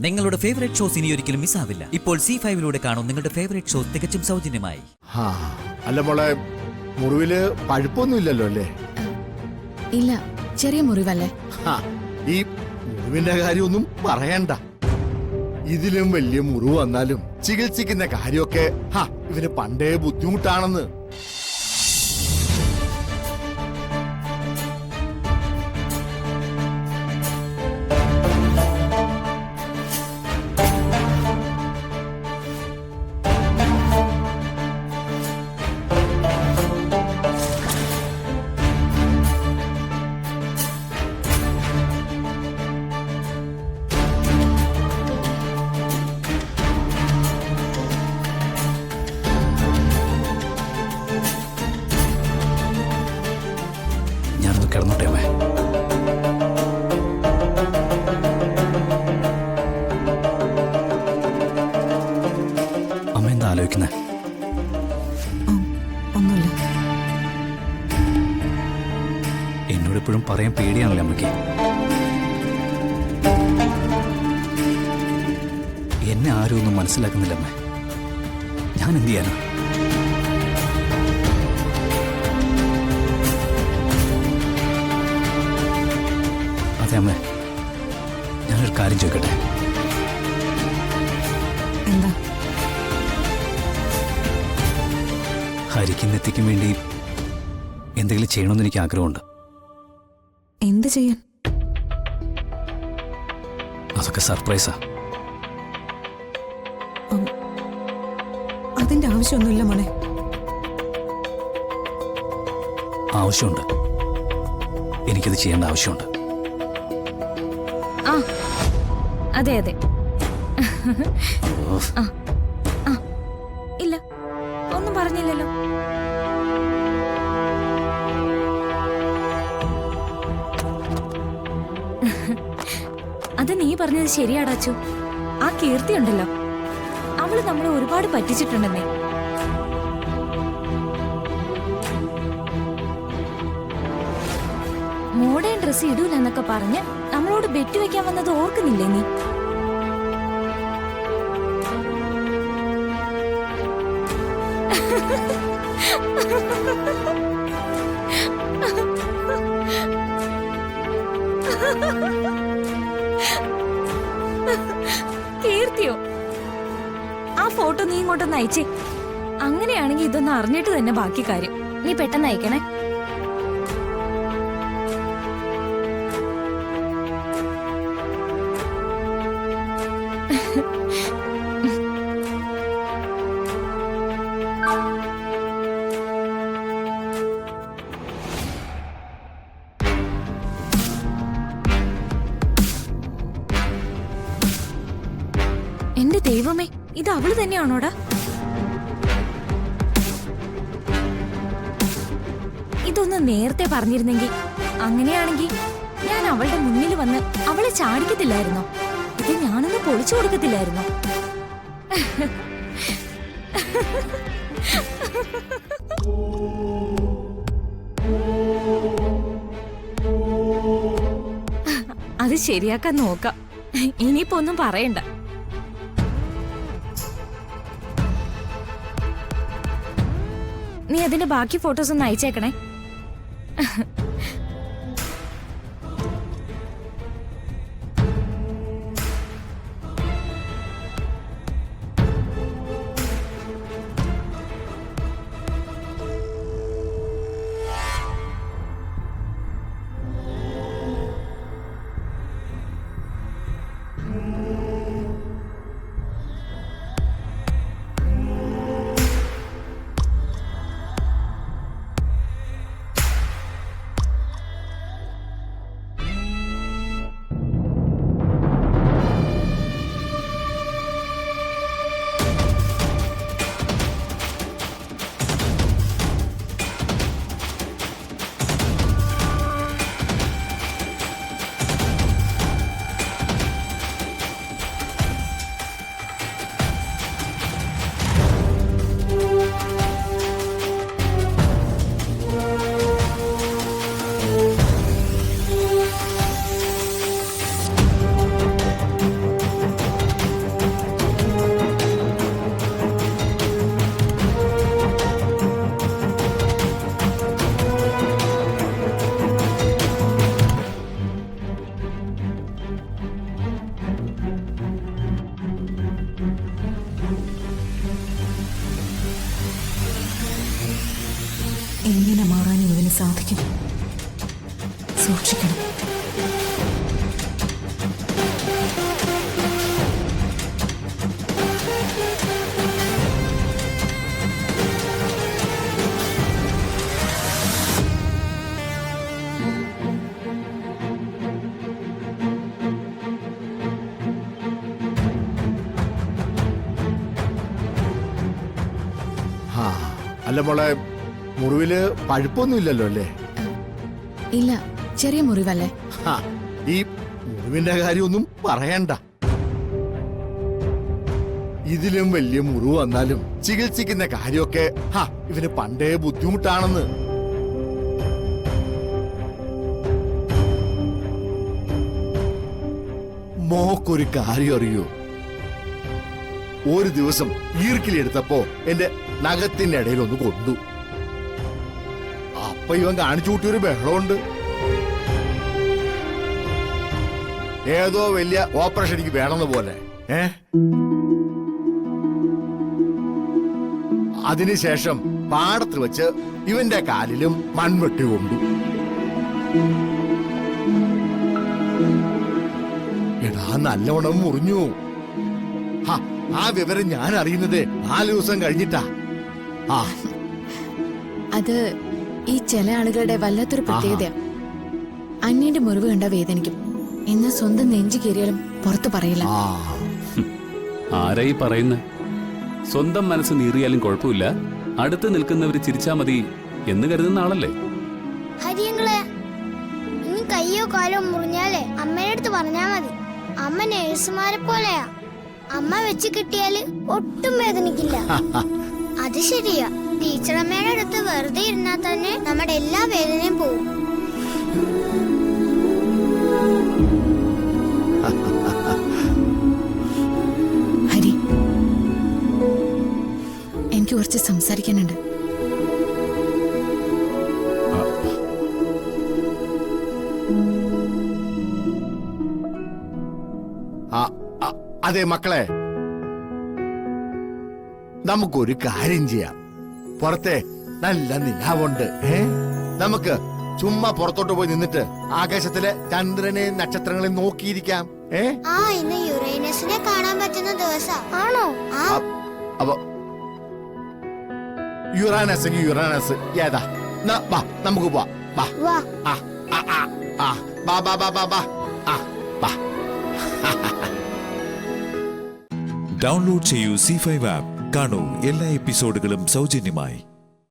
നിങ്ങളുടെ favourite shows ഇനി ഒരിക്കലും മിസ്സാവില്ല. ഇപ്പോൾ C5 കാണും നിങ്ങളുടെ ഫേവറേറ്റ് ഷോസ് തികച്ചും സൗജന്യമായി. അല്ല മോളെ, മുറിവില് പഴുപ്പൊന്നും ഇല്ലല്ലോ അല്ലേ? ഇല്ല, ചെറിയ മുറിവല്ലേ. ഈ മുറിവിന്റെ കാര്യമൊന്നും പറയണ്ട. ഇതിലും വലിയ മുറിവ് വന്നാലും ചികിത്സിക്കുന്ന കാര്യമൊക്കെ ഇവന് പണ്ടേ ബുദ്ധിമുട്ടാണെന്ന്. കിടന്നോട്ടെ അമ്മേ. അമ്മ എന്താ ആലോചിക്കുന്നേ? ഒന്നുമില്ല. എന്നോട് എപ്പോഴും പറയാൻ പേടിയാണല്ലേ അമ്മയ്ക്ക്? എന്നെ ആരും ഒന്നും മനസ്സിലാക്കുന്നില്ല അമ്മേ. ഞാൻ എന്ത് ചെയ്യാനാ? അതെ അമ്മേ, ഞാനൊരു കാര്യം ചോദിക്കട്ടെ? എന്താ? ഹരിക്കും നെത്തിക്കും വേണ്ടി എന്തെങ്കിലും ചെയ്യണമെന്ന് എനിക്ക് ആഗ്രഹമുണ്ട്. എന്ത് ചെയ്യാൻ? അതൊക്കെ സർപ്രൈസാ. അതിന്റെ ആവശ്യമൊന്നുമില്ല മോനെ. ആവശ്യമുണ്ട്. എനിക്കത് ചെയ്യേണ്ട ആവശ്യമുണ്ട്. അതെ അതെ. ഇല്ല, ഒന്നും പറഞ്ഞില്ലല്ലോ. അത് നീ പറഞ്ഞത് ശരിയാടാച്ചു. ആ കീർത്തി ഉണ്ടല്ലോ, അവള് നമ്മളെ ഒരുപാട് പറ്റിച്ചിട്ടുണ്ടെന്നേ. മോഡേൺ ഡ്രസ് ഇടൂലെന്നൊക്കെ പറഞ്ഞ് നമ്മളോട് ബെറ്റ് വെക്കാൻ വന്നത് ഓർക്കുന്നില്ലേ നീ? കീർത്തിയോ? ആ ഫോട്ടോ നീ ഇങ്ങോട്ടൊന്ന് അയച്ചേ. അങ്ങനെയാണെങ്കിൽ ഇതൊന്ന് അറിഞ്ഞിട്ട് തന്നെ ബാക്കി കാര്യം. നീ പെട്ടെന്ന് അയക്കണേ. എന്റെ ദൈവമേ, ഇത് അവള് തന്നെയാണോടാ? ഇതൊന്ന് നേരത്തെ പറഞ്ഞിരുന്നെങ്കിൽ, അങ്ങനെയാണെങ്കിൽ ഞാൻ അവളുടെ മുന്നിൽ വന്ന് അവളെ ചാടിക്കത്തില്ലായിരുന്നോ? ഇത് ഞാനൊന്ന് പൊളിച്ചു കൊടുക്കത്തില്ലായിരുന്നോ? അത് ശരിയാക്കാൻ നോക്കാം. ഇനിയിപ്പോ ഒന്നും പറയണ്ട. നീ അതിന്റെ ബാക്കി ഫോട്ടോസ് ഒന്ന് അയച്ചേക്കണേ. അല്ല മോളെ, മുറിവില് പഴുപ്പൊന്നും ഇല്ലല്ലോ അല്ലേ? ഇല്ല, ചെറിയ മുറിവല്ലേ? ഹാ, ഈ മുറിവിന്റെ കാര്യമൊന്നും പറയണ്ട. ഇതിലും വലിയ മുറിവ് വന്നാലും ചികിത്സിക്കുന്ന കാര്യമൊക്കെ ഇവന് പണ്ടേ ബുദ്ധിമുട്ടാണെന്ന്. മോക്കൊരു കാര്യം അറിയൂ? ഒരു ദിവസം ഈർക്കിലെടുത്തപ്പോ എന്റെ നഖത്തിന്റെ ഇടയിൽ ഒന്ന് കൊണ്ടു. അപ്പൊ ഇവൻ കാണിച്ചു കൂട്ടിയൊരു ബഹളമുണ്ട്. ഏതോ വലിയ ഓപ്പറേഷൻ എനിക്ക് വേണമെന്ന് പോലെ. അതിനുശേഷം പാടത്ത് വെച്ച് ഇവന്റെ കാലിലും മൺവെട്ടി കൊണ്ടു. എടാ, നല്ലവണ്ണം മുറിഞ്ഞു. ആ വിവരം ഞാൻ അറിയുന്നത് 4 ദിവസം കഴിഞ്ഞിട്ടാ. അത് ഈ ചില ആളുകളുടെ വല്ലാത്തൊരു പ്രത്യേകത. അന്യന്റെ മുറിവ് കണ്ട വേദനിക്കും, എന്ന് സ്വന്തം നെഞ്ചു കയറിയാലും പുറത്തു പറയില്ല. ആരായി പറയുന്നത്? സ്വന്തം മനസ്സ് നീറിയാലും കുഴപ്പമില്ല, അടുത്ത് നിൽക്കുന്നവര് ചിരിച്ചാ മതി എന്ന് കരുതുന്ന ആളല്ലേ? ഹരിയങ്ങളെ, ഇനി കയ്യോ കാലോ മുറിഞ്ഞാലേ അമ്മയുടെ അടുത്ത് പറഞ്ഞാ മതി. അമ്മ നേഴ്സുമാരെ പോലെയാ. അമ്മ വെച്ച് കിട്ടിയാല് ഒട്ടും വേദനിക്കില്ല. അത് ശരിയാ. ടീച്ചറമ്മയുടെ അടുത്ത് വെറുതെ ഇരുന്നാൽ തന്നെ നമ്മുടെ എല്ലാ വേദനയും പോവും. ഹരി, എനിക്ക് കുറച്ച് സംസാരിക്കാനുണ്ട്. അതെ മക്കളെ, നമുക്കൊരു കാര്യം ചെയ്യാം. പുറത്തെ നല്ല നിലാവുണ്ട്. നമുക്ക് ചുമ്മാ പുറത്തോട്ട് പോയി നിന്നിട്ട് ആകാശത്തിലെ ചന്ദ്രനെയും നക്ഷത്രങ്ങളെയും നോക്കിയിരിക്കാം. ഇന്ന് യുറേനസിനെ കാണാൻ പറ്റുന്ന ദിവസം ആണോ? അപ്പൊ യുറാനസ് ഏതാ? നമുക്ക് ഡൗൺലോഡ് ചെയ്യൂ C5 ആപ്പ്. കാണൂ എല്ലാ എപ്പിസോഡുകളും സൗജന്യമായി.